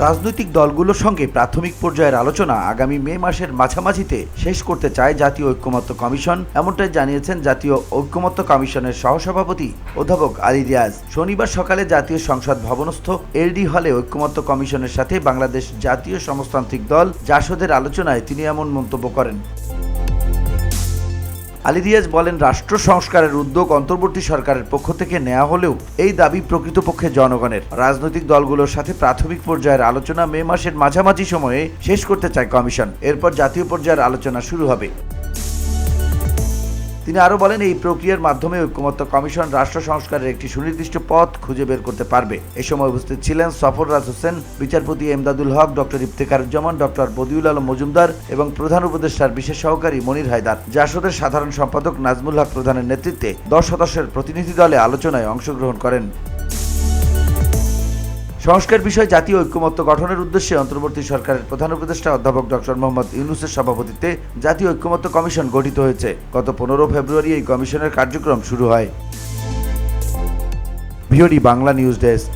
রাজনৈতিক দলগুলোর সঙ্গে প্রাথমিক পর্যায়ের আলোচনা আগামী মে মাসের মাঝামাঝিতে শেষ করতে চায় জাতীয় ঐক্যমত্য কমিশন, এমনটাই জানিয়েছেন জাতীয় ঐক্যমত্য কমিশনের সহসভাপতি অধ্যাপক আলী রিয়াজ। শনিবার সকালে জাতীয় সংসদ ভবনস্থ এলডি হলে ঐক্যমত্য কমিশনের সাথে বাংলাদেশ জাতীয় সমাজতান্ত্রিক দল জাসদের আলোচনায় তিনি এমন মন্তব্য করেন। আলী রিয়াজ বলেন, রাষ্ট্র সংস্কারের উদ্যোগ অন্তর্বর্তী সরকারের পক্ষ থেকে নেওয়া হলেও এই দাবি প্রকৃতপক্ষে জনগণের। রাজনৈতিক দলগুলোর সাথে প্রাথমিক পর্যায়ের আলোচনা মে মাসের মাঝামাঝি সময়ে শেষ করতে চায় কমিশন। এরপর জাতীয় পর্যায়ের আলোচনা শুরু হবে। তিনি আরও বলেন, এই প্রক্রিয়ার মাধ্যমে ঐক্যমত্য কমিশন রাষ্ট্র সংস্কারের একটি সুনির্দিষ্ট পথ খুঁজে বের করতে পারবে। এ সময় উপস্থিত ছিলেন সফররাজ হোসেন, বিচারপতি এমদাদুল হক, ডক্টর ইফতেখারুজ্জামান, ডক্টর বদিউল আলম মজুমদার এবং প্রধান উপদেষ্টার বিশেষ সহকারী মনির হায়দার। জাসদের সাধারণ সম্পাদক নাজমুল হক প্রধানের নেতৃত্বে 10 সদস্যের প্রতিনিধি দলে আলোচনায় অংশগ্রহণ করেন। সংস্কার বিষয়ে জাতীয় ঐক্যমত্য গঠনের উদ্দেশ্যে অন্তর্বর্তী সরকারের প্রধান উপদেষ্টা অধ্যাপক ডক্টর মোহাম্মদ ইউনূসের সভাপতিত্বে জাতীয় ঐক্যমত্য কমিশন গঠিত হয়েছে। গত 15 ফেব্রুয়ারি এই কমিশনের কার্যক্রম শুরু হয়। VOD Bangla news desk.